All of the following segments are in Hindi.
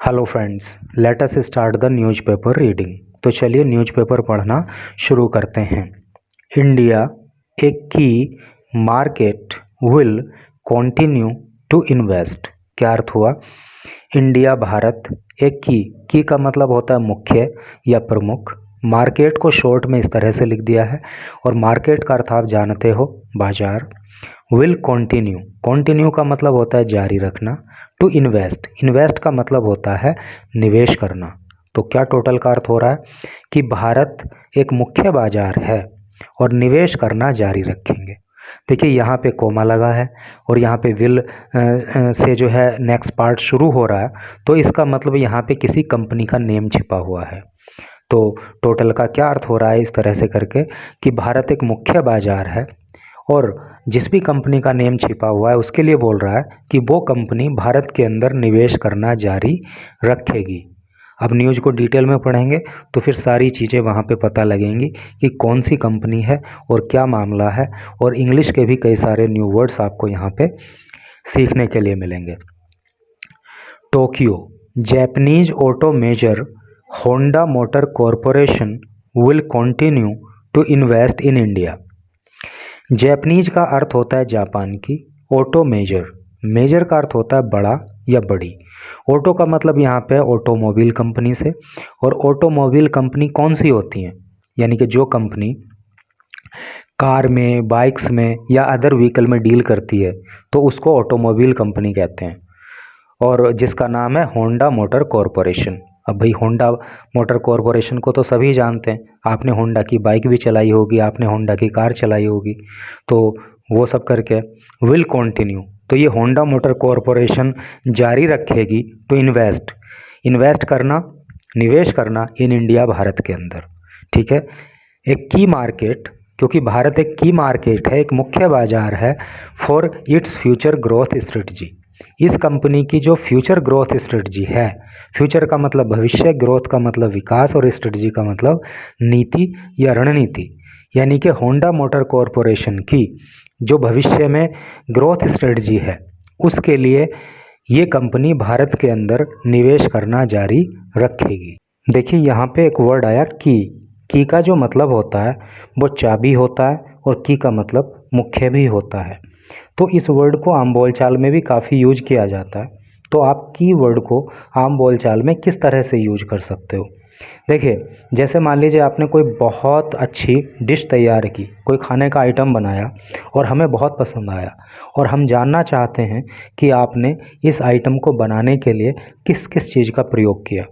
Hello friends, let us start the newspaper reading. तो चलिए न्यूज़पेपर पढ़ना शुरू करते हैं। India a key market will continue to invest. क्या अर्थ हुआ? इंडिया भारत एक की का मतलब होता है मुख्य या प्रमुख। मार्केट को शॉर्ट में इस तरह से लिख दिया है और मार्केट का अर्थ आप जानते हो, बाजार। विल कंटिन्यू, कंटिन्यू का मतलब होता है जारी रखना। टू इन्वेस्ट, इन्वेस्ट का मतलब होता है निवेश करना। तो क्या टोटल का अर्थ हो रहा है कि भारत एक मुख्य बाजार है और निवेश करना जारी रखेंगे। देखिए यहाँ पे कोमा लगा है और यहाँ पे विल से जो है नेक्स्ट पार्ट शुरू हो रहा है, तो इसका मतलब यहाँ पे किसी कंपनी का नेम छिपा हुआ है। तो टोटल का क्या अर्थ हो रहा है इस तरह से करके कि भारत एक मुख्य बाजार है और जिस भी कंपनी का नेम छिपा हुआ है उसके लिए बोल रहा है कि वो कंपनी भारत के अंदर निवेश करना जारी रखेगी। अब न्यूज़ को डिटेल में पढ़ेंगे तो फिर सारी चीज़ें वहाँ पे पता लगेंगी कि कौन सी कंपनी है और क्या मामला है, और इंग्लिश के भी कई सारे न्यू वर्ड्स आपको यहाँ पे सीखने के लिए मिलेंगे। Tokyo, Japanese auto major Honda motor Corporation will continue to invest in India. Japanese का अर्थ होता है जापान की, ऑटो मेजर, मेजर का अर्थ होता है बड़ा या बड़ी। ऑटो का मतलब यहाँ पे ऑटोमोबाइल कंपनी से, और ऑटोमोबाइल कंपनी कौन सी होती हैं, यानी कि जो कंपनी कार में, बाइक्स में या अदर व्हीकल में डील करती है तो उसको ऑटोमोबाइल कंपनी कहते हैं, और जिसका नाम है होंडा मोटर कॉरपोरेशन। अब भाई होंडा मोटर कॉरपोरेशन को तो सभी जानते हैं, आपने होंडा की बाइक भी चलाई होगी, आपने होंडा की कार चलाई होगी, तो वो सब करके विल कंटिन्यू, तो ये होंडा मोटर कॉरपोरेशन जारी रखेगी टू इन्वेस्ट, इन्वेस्ट करना, निवेश करना इन इंडिया, भारत के अंदर। ठीक है, एक की मार्केट, क्योंकि भारत एक की मार्केट है, एक मुख्य बाजार है for its future growth strategy. इस कंपनी की जो फ्यूचर ग्रोथ स्ट्रेटजी है, फ्यूचर का मतलब भविष्य, ग्रोथ का मतलब विकास और स्ट्रेटजी का मतलब नीति या रणनीति, यानी कि होंडा मोटर कॉरपोरेशन की जो भविष्य में ग्रोथ स्ट्रेटजी है उसके लिए ये कंपनी भारत के अंदर निवेश करना जारी रखेगी। देखिए यहाँ पे एक वर्ड आया की का जो मतलब होता है वो चाबी होता है और की का मतलब मुख्य भी होता है। तो इस वर्ड को आम बोलचाल में भी काफ़ी यूज किया जाता है। तो आप की वर्ड को आम बोलचाल में किस तरह से यूज कर सकते हो? देखिए, जैसे मान लीजिए आपने कोई बहुत अच्छी डिश तैयार की, कोई खाने का आइटम बनाया और हमें बहुत पसंद आया, और हम जानना चाहते हैं कि आपने इस आइटम को बनाने के लिए किस किस चीज़ का प्रयोग किया।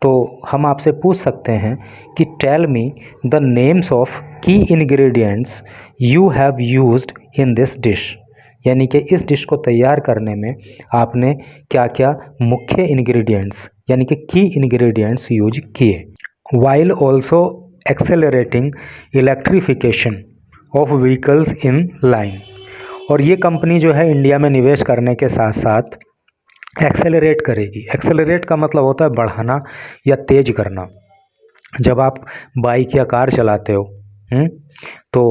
तो हम आपसे पूछ सकते हैं कि tell me the names of key ingredients you have used in this dish, यानी कि इस डिश को तैयार करने में आपने क्या क्या मुख्य इंग्रेडिएंट्स यानी कि की इंग्रेडिएंट्स यूज किए। While also accelerating electrification of vehicles in line, और ये कंपनी जो है इंडिया में निवेश करने के साथ साथ एक्सेलरेट करेगी। एक्सेलरेट का मतलब होता है बढ़ाना या तेज करना। जब आप बाइक या कार चलाते हो तो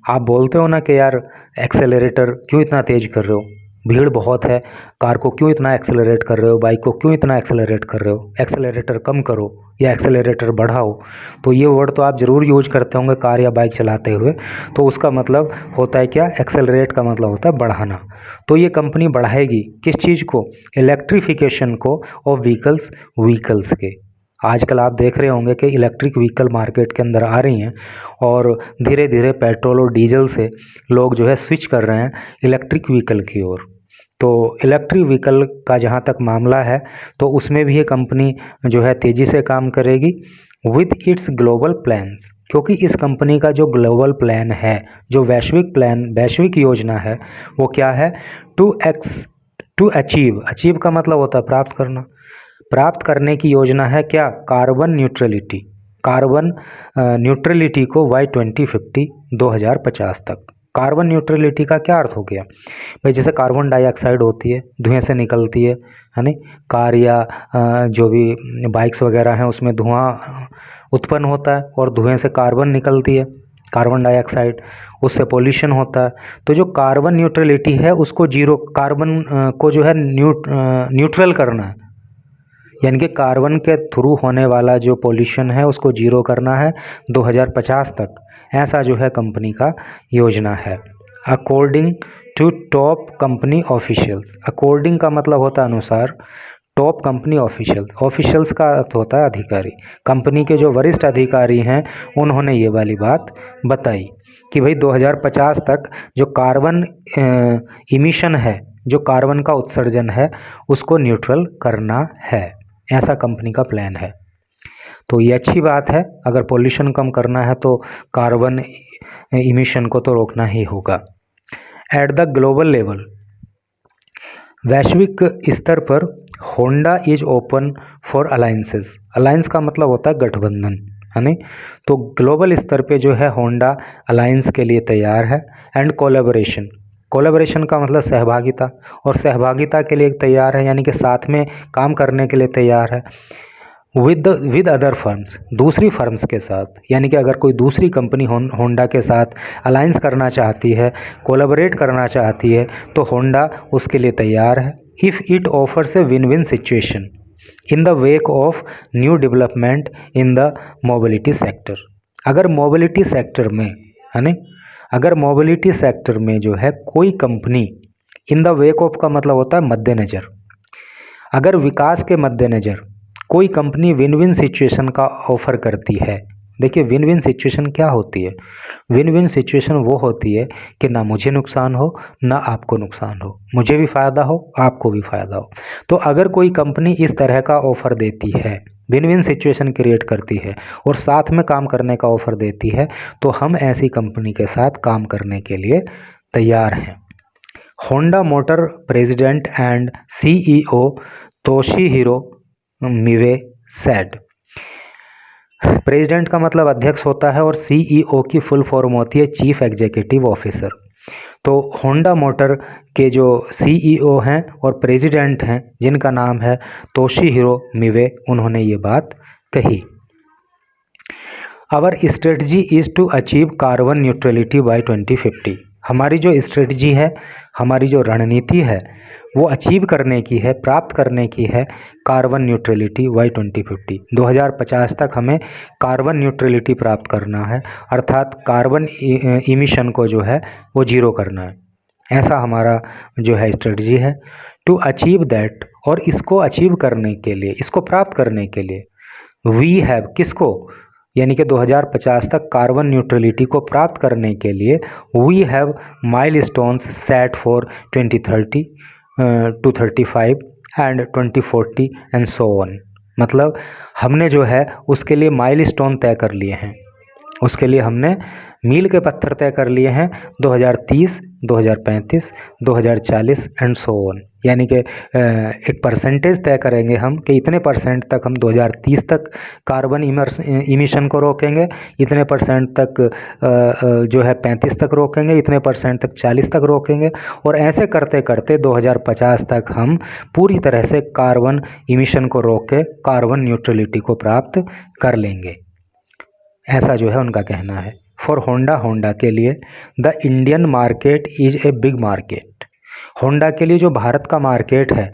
आप बोलते हो ना कि यार एक्सेलरेटर क्यों इतना तेज कर रहे हो, भीड़ बहुत है, कार को क्यों इतना एक्सेलरेट कर रहे हो, बाइक को क्यों इतना एक्सेलरेट कर रहे हो, एक्सेलरेटर कम करो या एक्सेलरेटर बढ़ाओ। तो ये वर्ड तो आप ज़रूर यूज करते होंगे कार या बाइक चलाते हुए। तो उसका मतलब होता है क्या? एक्सेलरेट का मतलब होता है बढ़ाना। तो ये कंपनी बढ़ाएगी किस चीज़ को? इलेक्ट्रिफिकेशन को ऑफ व्हीकल्स के। आजकल आप देख रहे होंगे कि इलेक्ट्रिक व्हीकल मार्केट के अंदर आ रही हैं और धीरे धीरे पेट्रोल और डीजल से लोग जो है स्विच कर रहे हैं इलेक्ट्रिक व्हीकल की ओर। तो इलेक्ट्रिक व्हीकल का जहाँ तक मामला है तो उसमें भी ये कंपनी जो है तेज़ी से काम करेगी विद इट्स ग्लोबल प्लान्स, क्योंकि इस कंपनी का जो ग्लोबल प्लान है, जो वैश्विक प्लान, वैश्विक योजना है, वो क्या है? टू अचीव, अचीव का मतलब होता है प्राप्त करना, प्राप्त करने की योजना है क्या? कार्बन न्यूट्रलिटी, कार्बन न्यूट्रलिटी को बाई 2050, 2050 तक। कार्बन न्यूट्रलिटी का क्या अर्थ हो गया भाई? जैसे कार्बन डाइऑक्साइड होती है, धुएं से निकलती है नहीं, कार या जो भी बाइक्स वगैरह हैं उसमें धुआं उत्पन्न होता है और धुएं से कार्बन निकलती है, कार्बन डाइऑक्साइड, उससे पोल्यूशन होता है। तो जो कार्बन न्यूट्रलिटी है उसको जीरो, कार्बन को जो है न्यूट्रल करना है, यानी कि कार्बन के थ्रू होने वाला जो पोल्यूशन है उसको जीरो करना है 2050 तक। ऐसा जो है कंपनी का योजना है। According to top company officials, according का मतलब होता है अनुसार, टॉप कंपनी ऑफिशियल्स, ऑफिशियल्स का अर्थ होता है अधिकारी। कंपनी के जो वरिष्ठ अधिकारी हैं उन्होंने ये वाली बात बताई कि भाई 2050 तक जो कार्बन इमिशन है, जो कार्बन का उत्सर्जन है, उसको न्यूट्रल करना है। ऐसा कंपनी का प्लान है। तो ये अच्छी बात है। अगर पोल्यूशन कम करना है तो कार्बन इमिशन को तो रोकना ही होगा। एट द ग्लोबल लेवल, वैश्विक स्तर पर Honda is open for alliances. Alliance का मतलब होता है गठबंधन, है नहीं। तो ग्लोबल स्तर पे जो है होंडा अलायंस के लिए तैयार है। एंड कोलैबोरेशन, कोलैबोरेशन का मतलब सहभागिता, और सहभागिता के लिए तैयार है, यानी कि साथ में काम करने के लिए तैयार है। विद अदर फर्म्स, दूसरी फर्म्स के साथ, यानी कि अगर कोई दूसरी कंपनी होंडा के साथ अलायंस करना चाहती है, कोलैबोरेट करना चाहती है, तो होंडा उसके लिए तैयार है। If it offers a win win situation in the wake of new development in the mobility sector. अगर मोबिलिटी सेक्टर में, है ना, अगर मोबिलिटी सेक्टर में जो है कोई company, in the wake of का मतलब होता है मद्देनज़र, अगर विकास के मद्देनज़र कोई कंपनी विन विन सिचुएशन का ऑफ़र करती है। देखिए विन विन सिचुएशन क्या होती है? विन विन सिचुएशन वो होती है कि ना मुझे नुकसान हो ना आपको नुकसान हो, मुझे भी फ़ायदा हो आपको भी फ़ायदा हो। तो अगर कोई कंपनी इस तरह का ऑफ़र देती है, विन विन सिचुएशन क्रिएट करती है और साथ में काम करने का ऑफ़र देती है, तो हम ऐसी कंपनी के साथ काम करने के लिए तैयार हैं। Honda motor president and CEO Toshihiro Mibe said. President का मतलब अध्यक्ष होता है और CEO की फुल फॉर्म होती है चीफ एग्जीक्यूटिव ऑफिसर। तो होंडा मोटर के जो CEO हैं और प्रेसिडेंट हैं जिनका नाम है तोशिहिरो मिवे, उन्होंने ये बात कही। Our strategy is to achieve carbon neutrality by 2050। हमारी जो स्ट्रेटजी है, हमारी जो रणनीति है, वो अचीव करने की है, प्राप्त करने की है कार्बन न्यूट्रलिटी बाय 2050। 2050 तक हमें कार्बन न्यूट्रलिटी प्राप्त करना है, अर्थात कार्बन इमिशन को जो है वो जीरो करना है। ऐसा हमारा जो है स्ट्रेटजी है। टू अचीव दैट, और इसको अचीव करने के लिए, इसको प्राप्त करने के लिए, वी हैव, किसको, यानी कि 2050 तक कार्बन न्यूट्रलिटी को प्राप्त करने के लिए we have milestones set for 2030 to 35 and 2040 and so on. मतलब हमने जो है उसके लिए माइलस्टोन तय कर लिए हैं, उसके लिए हमने मील के पत्थर तय कर लिए हैं 2030, 2035, 2040 एंड सो ऑन। यानी कि एक परसेंटेज तय करेंगे हम कि इतने परसेंट तक हम 2030 तक कार्बन इमिशन को रोकेंगे, इतने परसेंट तक जो है 35 तक रोकेंगे, इतने परसेंट तक 40 तक रोकेंगे, और ऐसे करते करते 2050 तक हम पूरी तरह से कार्बन इमिशन को रोक के कार्बन न्यूट्रलिटी को प्राप्त कर लेंगे। ऐसा जो है उनका कहना है। फॉर होंडा, होंडा के लिए the Indian market is a big market. Honda के लिए जो भारत का मार्केट है,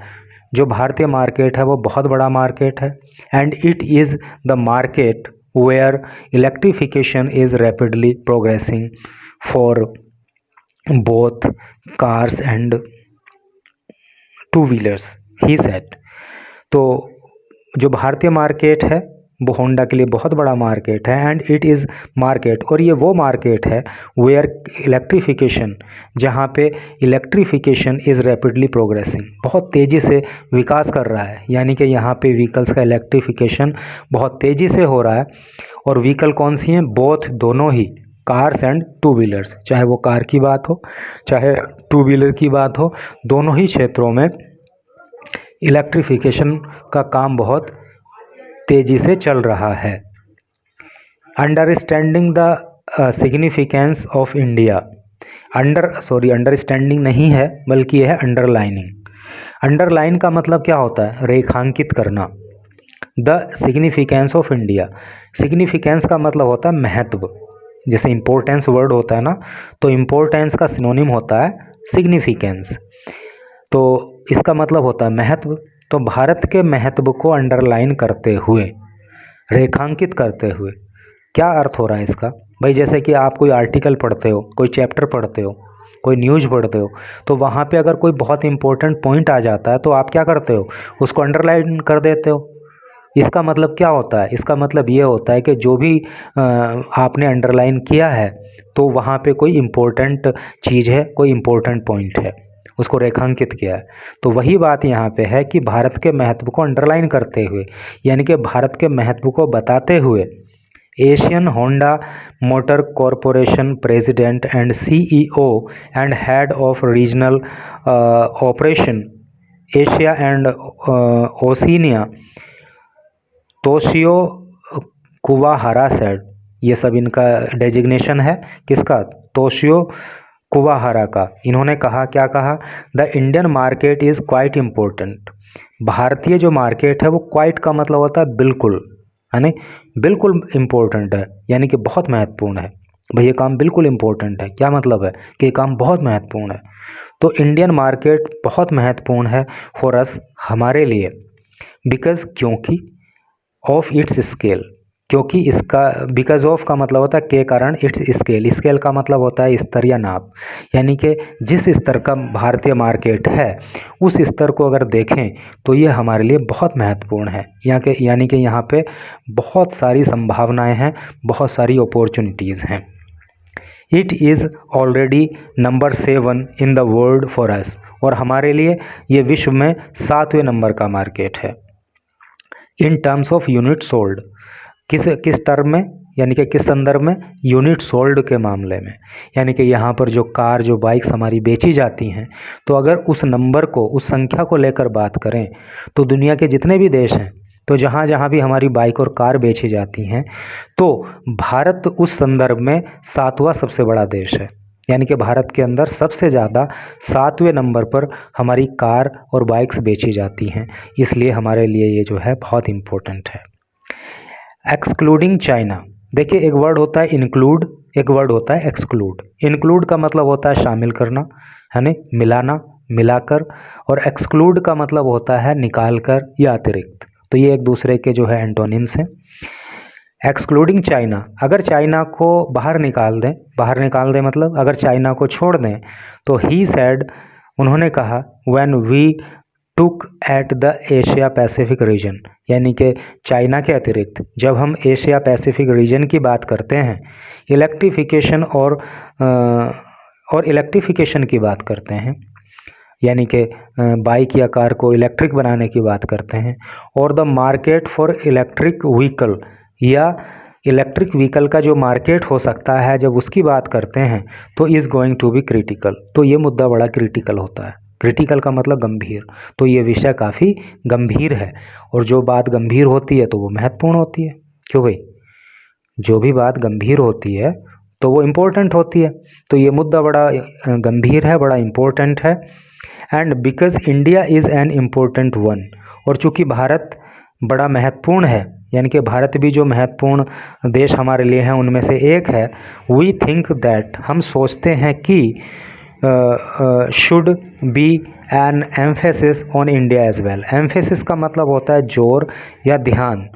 जो भारतीय मार्केट है, वो बहुत बड़ा मार्केट है। And it is the market where electrification is rapidly progressing for both cars and two wheelers, he said. तो जो भारतीय मार्केट है वो होंडा के लिए बहुत बड़ा मार्केट है। एंड इट इज़ मार्केट, और ये वो मार्केट है वेयर इलेक्ट्रिफिकेशन, जहाँ पे इलेक्ट्रिफिकेशन इज़ रैपिडली प्रोग्रेसिंग, बहुत तेज़ी से विकास कर रहा है। यानी कि यहाँ पे व्हीकल्स का इलेक्ट्रिफिकेशन बहुत तेज़ी से हो रहा है। और व्हीकल कौन सी हैं? बोथ, दोनों ही, कार्स एंड टू व्हीलर्स, चाहे वो कार की बात हो चाहे टू व्हीलर की बात हो, दोनों ही क्षेत्रों में इलेक्ट्रिफिकेशन का काम बहुत तेज़ी से चल रहा है। Understanding the significance of India, understanding नहीं है बल्कि यह है अंडरलाइनिंग। अंडरलाइन का मतलब क्या होता है? रेखांकित करना। The significance of India, significance का मतलब होता है महत्व। जैसे इम्पोर्टेंस वर्ड होता है ना, तो इम्पोर्टेंस का सिनोनिम होता है सिग्निफिकेंस, तो इसका मतलब होता है महत्व। तो भारत के महत्व को अंडरलाइन करते हुए, रेखांकित करते हुए, क्या अर्थ हो रहा है इसका? भाई जैसे कि आप कोई आर्टिकल पढ़ते हो, कोई चैप्टर पढ़ते हो, कोई न्यूज़ पढ़ते हो, तो वहाँ पे अगर कोई बहुत इंपॉर्टेंट पॉइंट आ जाता है तो आप क्या करते हो, उसको अंडरलाइन कर देते हो। इसका मतलब क्या होता है? इसका मतलब ये होता है कि जो भी आपने अंडरलाइन किया है तो वहाँ पे कोई इम्पोर्टेंट चीज़ है, कोई इम्पोर्टेंट पॉइंट है, उसको रेखांकित किया है। तो वही बात यहाँ पे है कि भारत के महत्व को अंडरलाइन करते हुए, यानी कि भारत के महत्व को बताते हुए, Asian Honda motor corporation president and CEO and head of regional operation Asia and Oceania Toshio Kuwahara said, ये सब इनका डेजिग्नेशन है किसका? तोशियो कुवाहारा का। इन्होंने कहा, क्या कहा? The Indian market is quite important. भारतीय जो मार्केट है वो क्वाइट का मतलब होता है बिल्कुल, है नहीं, बिल्कुल इम्पोर्टेंट है, यानी कि बहुत महत्वपूर्ण है। भाई ये काम बिल्कुल इम्पोर्टेंट है, क्या मतलब है कि ये काम बहुत महत्वपूर्ण है। तो इंडियन मार्केट बहुत महत्वपूर्ण है फॉर अस, हमारे लिए, बिकॉज, क्योंकि, ऑफ इट्स स्केल, क्योंकि इसका, बिकॉज ऑफ का मतलब होता है के कारण, इट्स स्केल, स्केल का मतलब होता है स्तर या नाप, यानी कि जिस स्तर का भारतीय मार्केट है उस स्तर को अगर देखें तो ये हमारे लिए बहुत महत्वपूर्ण है। यहाँ के, यानी कि यहाँ पे बहुत सारी संभावनाएं हैं, बहुत सारी अपॉर्चुनिटीज़ हैं। It is already number 7 in the world for us, और हमारे लिए ये विश्व में 7वें नंबर का मार्केट है। In terms of unit sold, किस टर्म में, यानी कि किस संदर्भ में? यूनिट सोल्ड के मामले में, यानी कि यहाँ पर जो कार, जो बाइक्स हमारी बेची जाती हैं, तो अगर उस नंबर को, उस संख्या को लेकर बात करें तो दुनिया के जितने भी देश हैं, तो जहाँ जहाँ भी हमारी बाइक और कार बेची जाती हैं, तो भारत उस संदर्भ में 7वां सबसे बड़ा देश है, यानी कि भारत के अंदर सबसे ज़्यादा 7वें नंबर पर हमारी कार और बाइक्स बेची जाती हैं। इसलिए हमारे लिए ये जो है बहुत इम्पोर्टेंट है। एक्सक्लूडिंग चाइना, देखिए एक वर्ड होता है इंक्लूड, एक वर्ड होता है एक्सक्लूड। इंक्लूड का मतलब होता है शामिल करना, है ना, मिलाना, मिलाकर, और एक्सक्लूड का मतलब होता है निकाल कर या अतिरिक्त। तो ये एक दूसरे के जो है एंटोनिम्स हैं। एक्सक्लूडिंग चाइना, अगर चाइना को बाहर निकाल दें, बाहर निकाल दें मतलब अगर चाइना को छोड़ दें, तो ही सेड, उन्होंने कहा, when we took at the Asia Pacific region, यानी कि चाइना के अतिरिक्त जब हम एशिया पैसिफिक रीजन की बात करते हैं, इलेक्ट्रिफिकेशन और इलेक्ट्रिफिकेशन की बात करते हैं, यानी कि बाइक या कार को इलेक्ट्रिक बनाने की बात करते हैं, और the market for electric vehicle, या इलेक्ट्रिक व्हीकल का जो मार्केट हो सकता है जब उसकी बात करते हैं, तो is going to be critical, तो ये मुद्दा बड़ा क्रिटिकल होता है। क्रिटिकल का मतलब गंभीर, तो ये विषय काफ़ी गंभीर है, और जो बात गंभीर होती है तो वो महत्वपूर्ण होती है। क्यों भाई? जो भी बात गंभीर होती है तो वो इम्पोर्टेंट होती है, तो ये मुद्दा बड़ा गंभीर है, बड़ा इम्पोर्टेंट है। And because India is an important one, और चूँकि भारत बड़ा महत्वपूर्ण है, यानी कि भारत भी जो महत्वपूर्ण देश हमारे लिए हैं उनमें से एक है, वी थिंक दैट, हम सोचते हैं कि should be an emphasis on India as well. Emphasis का मतलब होता है जोर या ध्यान,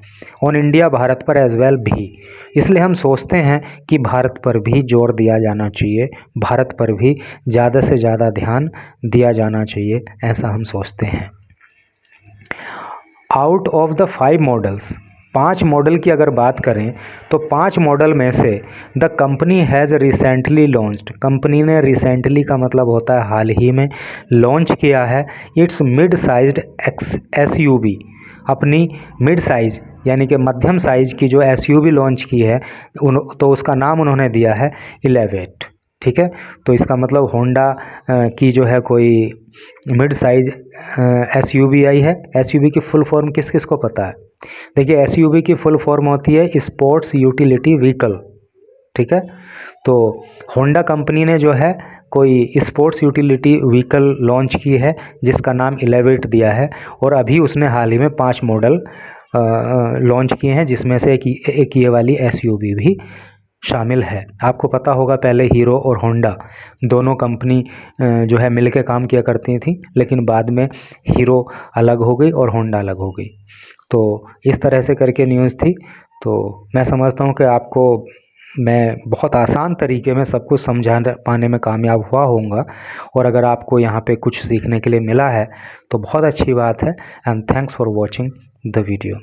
ऑन इंडिया, भारत पर एज वेल भी, इसलिए हम सोचते हैं कि भारत पर भी जोर दिया जाना चाहिए, भारत पर भी ज़्यादा से ज़्यादा ध्यान दिया जाना चाहिए, ऐसा हम सोचते हैं। Out of the 5 models, 5 model की अगर बात करें तो 5 मॉडल में से the company has recently launched, company ने रिसेंटली का मतलब होता है हाल ही में, लॉन्च किया है इट्स मिड साइज्ड SUV, अपनी मिड साइज यानी कि मध्यम साइज की जो SUV लॉन्च की है, तो उसका नाम उन्होंने दिया है इलेवेट। ठीक है, तो इसका मतलब होंडा की जो है कोई मिड साइज SUV आई है। SUV की फुल फॉर्म किस किस को पता है? देखिए SUV की फुल फॉर्म होती है स्पोर्ट्स यूटिलिटी व्हीकल। ठीक है, तो होंडा कंपनी ने जो है कोई स्पोर्ट्स यूटिलिटी व्हीकल लॉन्च की है जिसका नाम इलेवेट दिया है, और अभी उसने हाल ही में 5 मॉडल लॉन्च किए हैं, जिसमें से एक ये वाली SUV भी शामिल है। आपको पता होगा पहले हीरो और होंडा दोनों कंपनी जो है मिलके काम किया करती थी, लेकिन बाद में हीरो अलग हो गई और होंडा अलग हो गई। तो इस तरह से करके न्यूज़ थी। तो मैं समझता हूँ कि आपको मैं बहुत आसान तरीके में सब कुछ समझा पाने में कामयाब हुआ होऊंगा, और अगर आपको यहाँ पे कुछ सीखने के लिए मिला है तो बहुत अच्छी बात है। And thanks for watching the video.